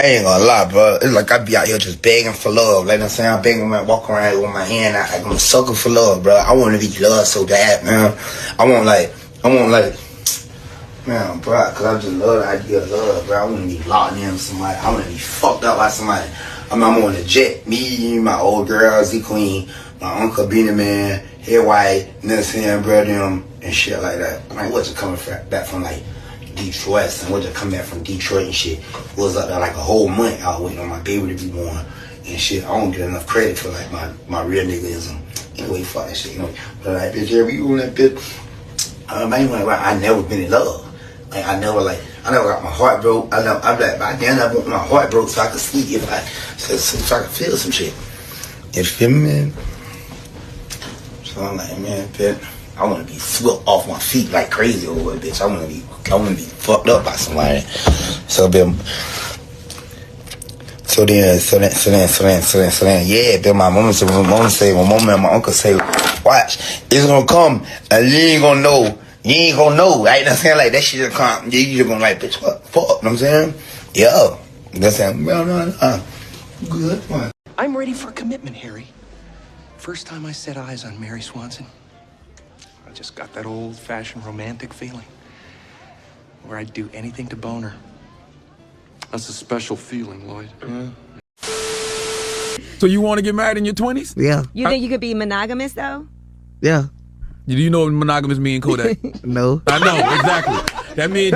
ain't gonna lie, bro. It's like I be out here just begging for love. Like I'm saying, I'm begging, man, walk around with my hand out like I'm a sucker for love, bro. I want to be loved so bad, man. I want like, man, bro, because I just love the idea of love, bro. I want to be locked in with somebody. I want to be fucked up by somebody. I'm on the jet. Me, my old girl, Z Queen, my uncle, Beanie Man, Head White, you know what I'm saying, bro, them, and shit like that. Like, what's it coming back from, like, Detroit, and what's it coming back from Detroit and shit. Was up there like a whole month. I was waiting on my baby to be born and shit. I don't get enough credit for, like, my real niggism. Anyway, fuck that shit, you know. But, like, bitch, every you on that bitch, I never been in love. Like, I never got my heart broke. I'm like, I damn never want my heart broke so I could sleep so I could feel some shit. You feel me, man? So I'm like, man, bitch, I want to be swept off my feet like crazy over it, bitch. I want to be fucked up by somebody. So then, yeah, then my mama and my uncle say, watch, it's gonna come and you ain't gonna know. You ain't gonna know, right? You know what I'm saying? Like, that shit just come. You just gonna like, bitch, what? Fuck, you know what I'm saying? Yeah. You know what I'm saying? No. Good one. I'm ready for commitment, Harry. First time I set eyes on Mary Swanson, I just got that old-fashioned romantic feeling where I'd do anything to bone her. That's a special feeling, Lloyd. So you want to get married in your 20s? Yeah. You think you could be monogamous, though? Yeah. Do you know what monogamous mean, Kodak? No. I know, exactly. That means,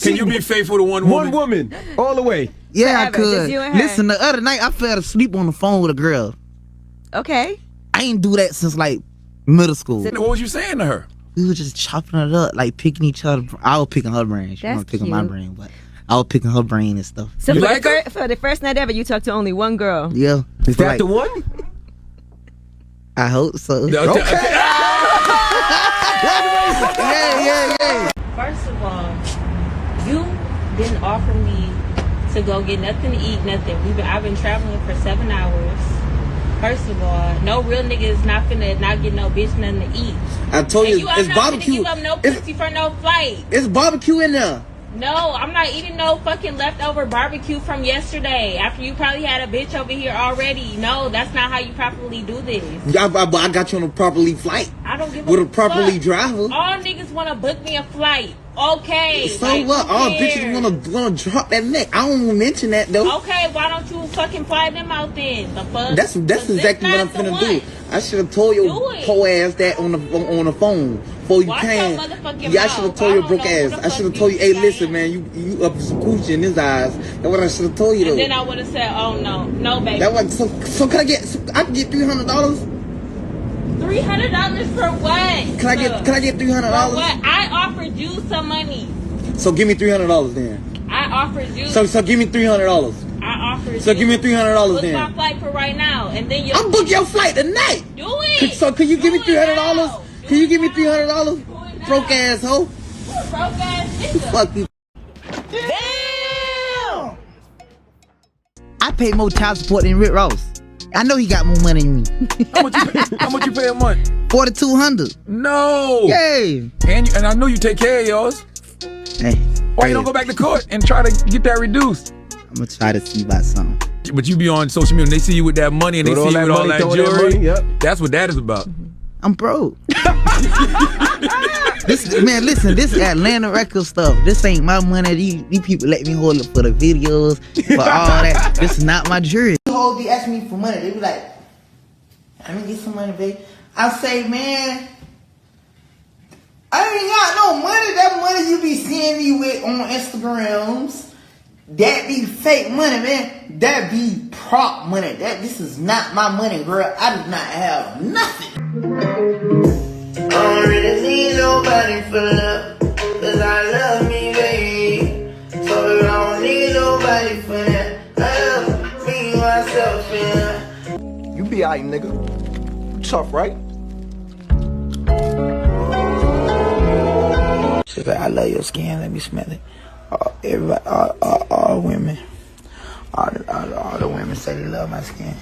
can you be faithful to one woman? One woman, all the way. Yeah, Forever, I could. just you and her. Listen, the other night I fell asleep on the phone with a girl. Okay. I ain't do that since like middle school. What was you saying to her? We were just chopping it up, like picking each other. I was picking her brain. She wasn't picking my brain, but I was picking her brain and stuff. So You for, like her? for the first night ever, you talked to only one girl. Yeah. Is that the one? I hope so. Okay. Yeah. First of all, you didn't offer me to go get nothing to eat, nothing. I've been traveling for 7 hours. First of all, no real nigga is not finna not get no bitch nothing to eat. I told And you, I'm it's not barbecue. finna give up no pussy for no flight. It's barbecue in there. No, I'm not eating no fucking leftover barbecue from yesterday. After you probably had a bitch over here already. No, that's not how you properly do this. I got you on a properly flight. I don't give a with a properly fuck. driver. All niggas wanna book me a flight. Okay. So like, what? who All cares? bitches wanna drop that neck. I don't wanna mention that though. Okay, why don't you fucking fly them out then? The fuck? That's exactly what I'm finna do. I should have told your poor ass that on the phone before you Watch came. your motherfucking Yeah, I should have mouth. told I your don't broke know ass. who the I should have fuck told you, hey, you listen, saying. man, you up some coochie in his eyes. That's what I should have told you though. And then I would have said, oh no, baby. That was so. Can I get $300? $300 for what? Can I get $300? For what? I offered you some money. So give me $300 then. I offered you. So give me $300. I offered So you. give me $300 Book then. my flight for right now, and then you. I'll book your flight tonight. Do it. So can you give me Do it $300? now. Can you give me Do it now. $300? Broke asshole. Broke ass nigga. Fuck you. Damn! I pay more child support than Rick Ross. I know he got more money than me. How much you pay a month? $4,200. No. Yay. And I know you take care of yours. Hey. Why you don't go back to court and try to get that reduced? I'm gonna try to see about something. But you be on social media and they see you with that money and they see you with all that jewelry. Yep. That's what that is about. I'm broke. Listen, this is Atlanta record stuff. This ain't my money. These people let me hold it for the videos, for all that. This is not my jury. People be asking me for money. They be like, let me get some money, babe. I say, man, I ain't got no money. That money you be seeing me with on Instagrams, that be fake money, man. That be prop money. This is not my money, girl. I do not have nothing. I don't really need nobody for love, cause I love me, baby. So I don't need nobody for that. I love me, myself, yeah. You be alright, nigga. You tough, right? She's like, I love your skin, let me smell it. Everybody, all women, all the women say they love my skin.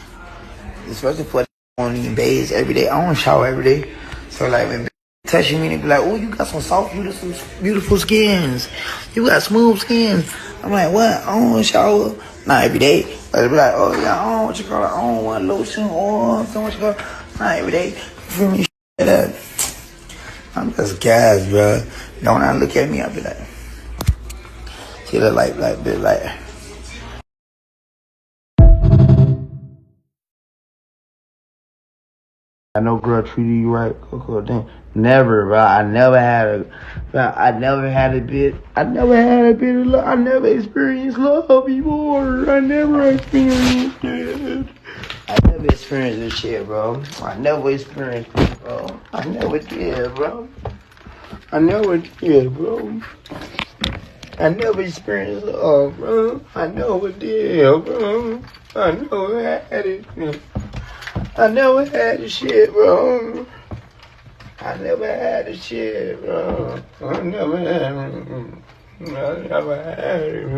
Especially for I don't even bathe every day. I don't shower every day. So like when touching me, they be like, oh, you got some soft, beautiful skins. You got smooth skins. I'm like, what? I don't shower. Not every day. But it be like, oh yeah, I don't what you call it, I don't want lotion or something what you call it. Not every day. You feel me? I'm just gas, bro. Don't I look at me, I be like, she look like bit like. I know girl treated you right, Coco. Damn. Never, bro. I never had a bit. I never had a bit of love. I never experienced love before. I never experienced it. I never experienced this shit, bro. I never experienced it, bro. I never did, bro. I never did, bro. I never experienced love, bro. I never did, bro. I never had it. I never had the shit, bro. I never had the shit, bro. I never had it. I never had it.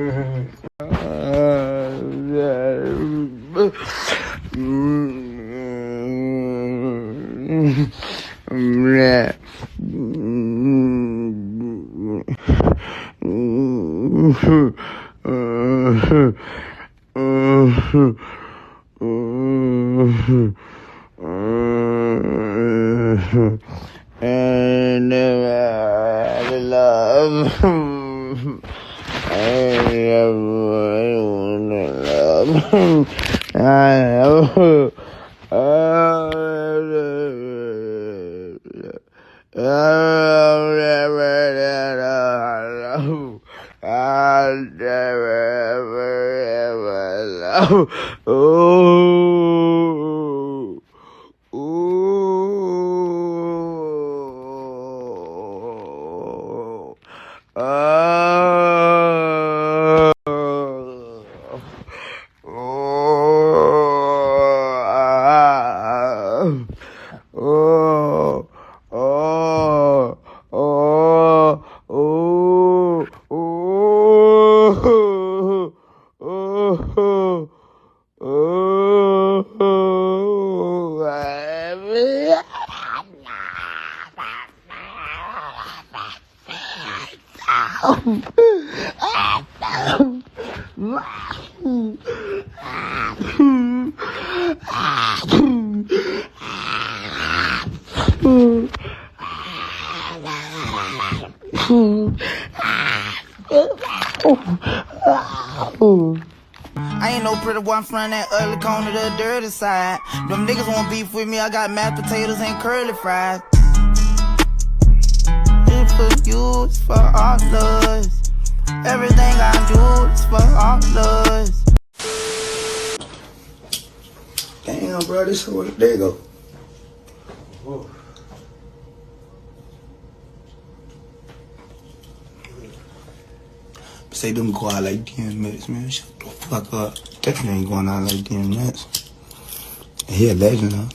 And never had love. I never wanna love. I never. I never ever love. Oh. Ooh. I ain't no pretty boy, I'm from that ugly corner, the dirty side. Them niggas want beef with me, I got mashed potatoes and curly fries. It's for you, it's for all of us. Everything I do is for all of us. Damn, bro, this is what, there you go. Whoa. Say them go out like 10 minutes, man. Shut the fuck up. Definitely ain't going out like 10 minutes. He a legend, huh?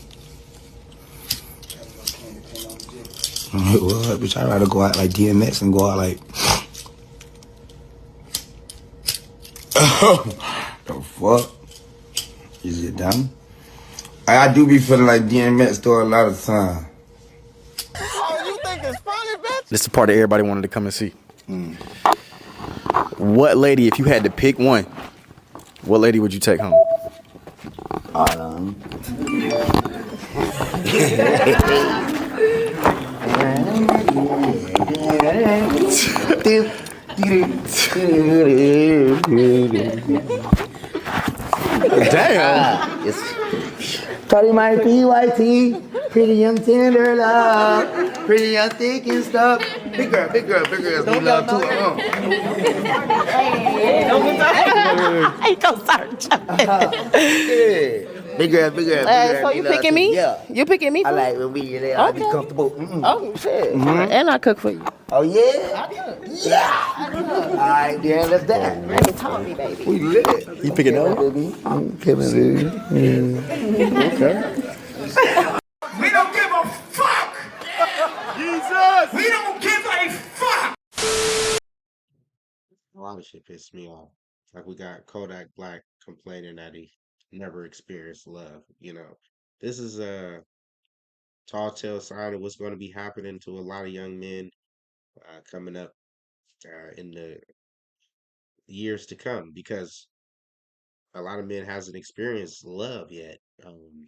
Well, bitch, I'd rather go out like DMX and go out like. The fuck? Is it dumb? I do be feeling like DMX though a lot of time. Oh, you think it's funny, bitch? This is the part that everybody wanted to come and see. What lady, if you had to pick one, what lady would you take home? Damn. Cutty my PYT, pretty young tender love, pretty young thick and stuff. Big girls, we love too. He gonna start jumping. Big girls. So you picking me? Yeah. You picking me? I like when we there. I be comfortable. Oh shit! And I cook for you. Oh yeah? Yeah. All right, then let's dance. Let me talk me, baby. We lit. You picking up? Baby. I'm killing baby. Okay. We don't give a fuck! Jesus! We don't give a fuck! A lot of shit pissed me off. Like we got Kodak Black complaining that he never experienced love. You know, this is a tall tale sign of what's going to be happening to a lot of young men coming up in the years to come. Because a lot of men hasn't experienced love yet,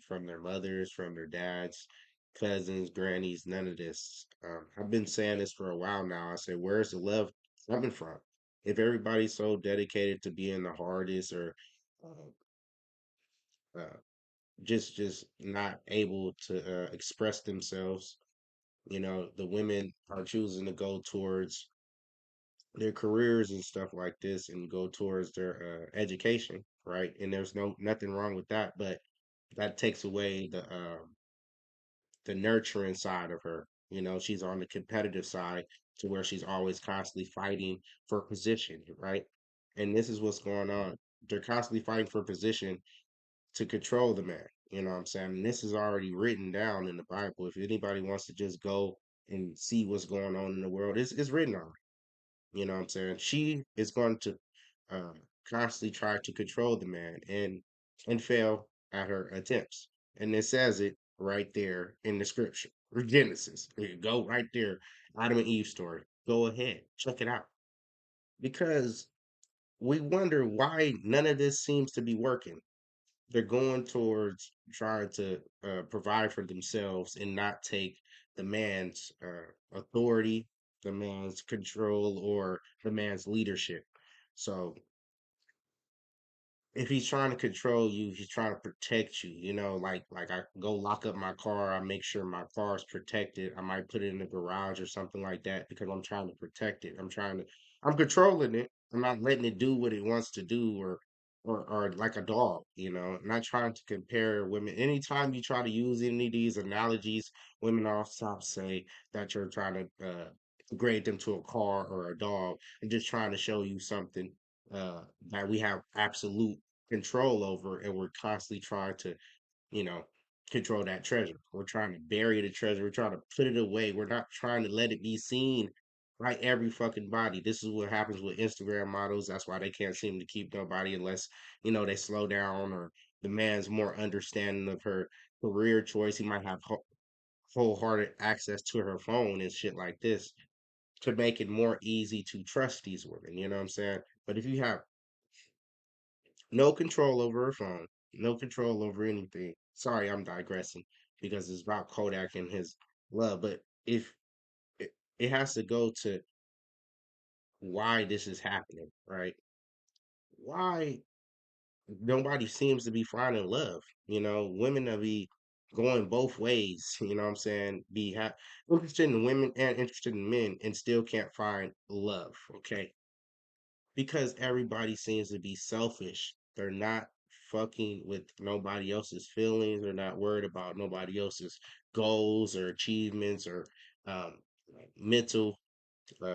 from their mothers, from their dads, cousins, grannies, none of this. I've been saying this for a while now. I say, where's the love coming from? If everybody's so dedicated to being the hardest or uh, uh, just not able to express themselves, the women are choosing to go towards their careers and stuff like this and go towards their education, right? And there's nothing wrong with that, but that takes away the nurturing side of her. She's on the competitive side to where she's always constantly fighting for position, right? And this is what's going on. They're constantly fighting for position to control the man. You know what I'm saying? And this is already written down in the Bible. If anybody wants to just go and see what's going on in the world, it's written on. You know what I'm saying? She is going to uh, constantly try to control the man and fail at her attempts. And it says it right there in the scripture. Genesis. There you go right there. Adam and Eve story. Go ahead. Check it out. Because we wonder why none of this seems to be working. They're going towards trying to provide for themselves and not take the man's authority, the man's control, or the man's leadership. So if he's trying to control you, he's trying to protect you. Like I go lock up my car, I make sure my car is protected. I might put it in the garage or something like that because I'm trying to protect it. I'm controlling it. I'm not letting it do what it wants to do or like a dog, I'm not trying to compare women. Anytime you try to use any of these analogies, women also say that you're trying to grade them to a car or a dog and just trying to show you something that we have absolute control over, and we're constantly trying to, you know, control that treasure. We're trying to bury the treasure. We're trying to put it away. We're not trying to let it be seen by every fucking body. This is what happens with Instagram models. That's why they can't seem to keep nobody unless, they slow down or the man's more understanding of her career choice. He might have wholehearted access to her phone and shit like this to make it more easy to trust these women. You know what I'm saying? But if you have no control over her phone, no control over anything. Sorry, I'm digressing because it's about Kodak and his love. But if it has to go to why this is happening, right? Why nobody seems to be finding love? Women to be going both ways. You know what I'm saying? Interested in women and interested in men, and still can't find love. Okay, because everybody seems to be selfish. They're not fucking with nobody else's feelings. They're not worried about nobody else's goals or achievements or mental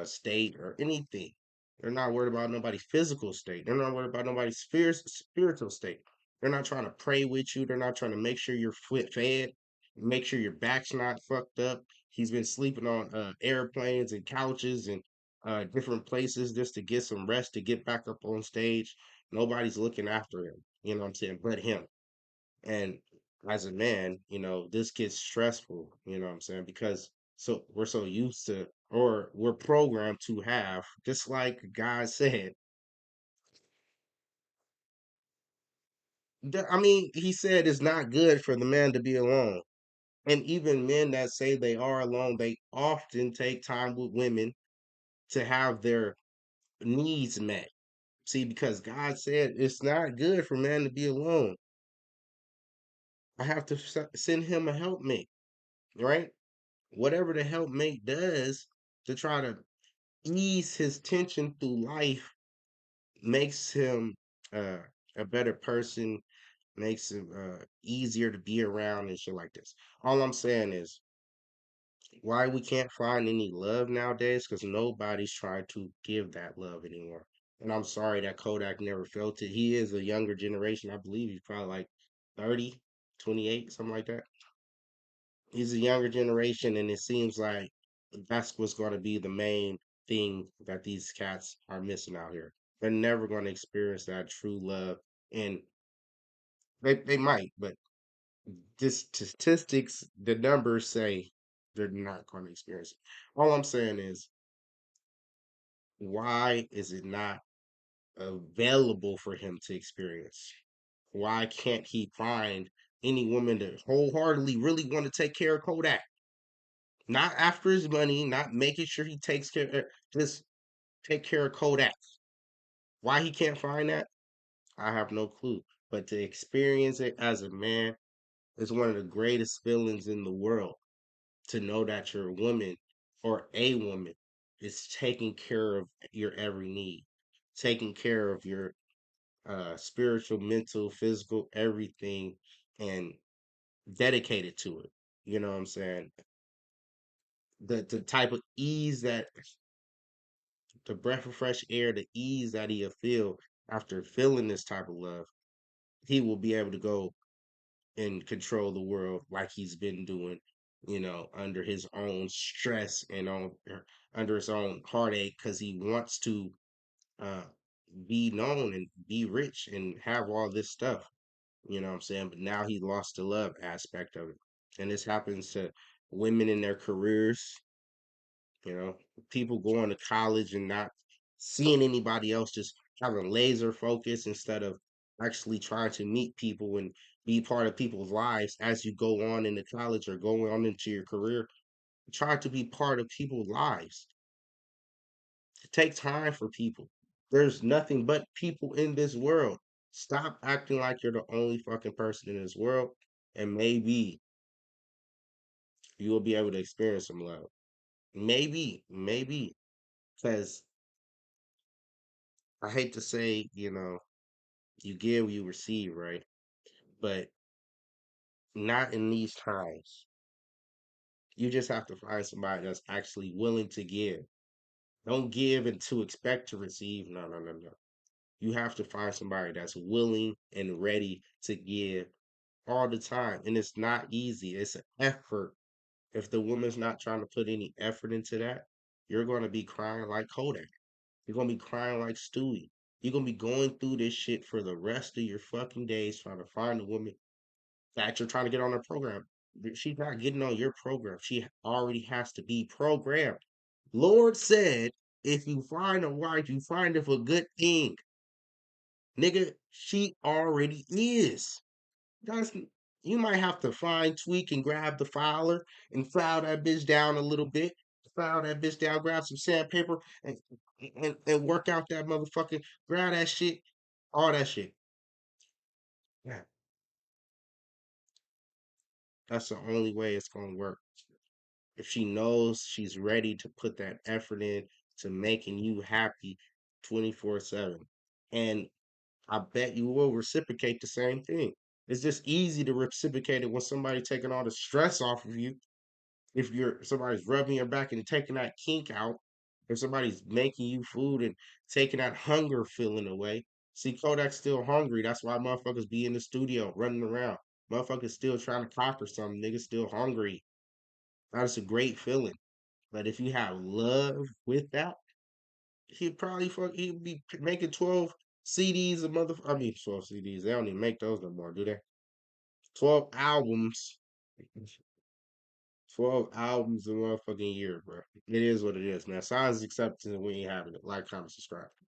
state or anything. They're not worried about nobody's physical state. They're not worried about nobody's spiritual state. They're not trying to pray with you. They're not trying to make sure you're fed, make sure your back's not fucked up. He's been sleeping on airplanes and couches and different places just to get some rest to get back up on stage. Nobody's looking after him. You know what I'm saying? But him. And as a man, this gets stressful, what I'm saying? Because we're so used to, or we're programmed to have, just like God said, he said it's not good for the man to be alone. And even men that say they are alone, they often take time with women to have their needs met. See, because God said it's not good for man to be alone. I have to send him a helpmate, right? Whatever the helpmate does to try to ease his tension through life makes him uh, a better person, makes him easier to be around and shit like this. All I'm saying is why we can't find any love nowadays because nobody's trying to give that love anymore. And I'm sorry that Kodak never felt it. He is a younger generation. I believe he's probably like 30, 28, something like that. He's a younger generation, and it seems like that's what's going to be the main thing that these cats are missing out here. They're never going to experience that true love, and they might, but this statistics, the numbers say they're not going to experience it. All I'm saying is, why is it not available for him to experience? Why can't he find any woman to wholeheartedly really want to take care of Kodak? Not after his money, not making sure he takes care, just take care of Kodak. Why he can't find that? I have no clue. But to experience it as a man is one of the greatest feelings in the world. To know that your woman or a woman is taking care of your every need, taking care of your spiritual, mental, physical, everything, and dedicated to it. You know what I'm saying? The type of ease that the breath of fresh air, the ease that he'll feel after feeling this type of love, he will be able to go and control the world like he's been doing, under his own stress and under his own heartache because he wants to uh, be known and be rich and have all this stuff. You know what I'm saying? But now he lost the love aspect of it. And this happens to women in their careers, you know, people going to college and not seeing anybody else, just having laser focus instead of actually trying to meet people and be part of people's lives as you go on into college or going on into your career. Try to be part of people's lives. Take time for people. There's nothing but people in this world. Stop acting like you're the only fucking person in this world, and maybe you will be able to experience some love. Maybe, because I hate to say, you give, you receive, right? But not in these times. You just have to find somebody that's actually willing to give. Don't give and to expect to receive. No, no, no, no. You have to find somebody that's willing and ready to give all the time. And it's not easy. It's an effort. If the woman's not trying to put any effort into that, you're going to be crying like Kodak. You're going to be crying like Stewie. You're going to be going through this shit for the rest of your fucking days trying to find a woman that you're trying to get on her program. She's not getting on your program. She already has to be programmed. Lord said, if you find a wife, you find it for good thing. Nigga, she already is. Guys, you might have to fine tweak and grab the filer and file that bitch down a little bit. File that bitch down, grab some sandpaper and work out that motherfucking, grab that shit, all that shit. Yeah, that's the only way it's gonna work. If she knows she's ready to put that effort in to making you happy 24/7. And I bet you will reciprocate the same thing. It's just easy to reciprocate it when somebody taking all the stress off of you. If somebody's rubbing your back and taking that kink out, if somebody's making you food and taking that hunger feeling away. See, Kodak's still hungry. That's why motherfuckers be in the studio running around. Motherfuckers still trying to conquer something. Niggas still hungry. That's a great feeling. But if you have love with that, he'd be making 12 CDs I mean 12 CDs. They don't even make those no more, do they? 12 albums. 12 albums a motherfucking year, bro. It is what it is, man. Size acceptance and we ain't having it. Like, comment, subscribe.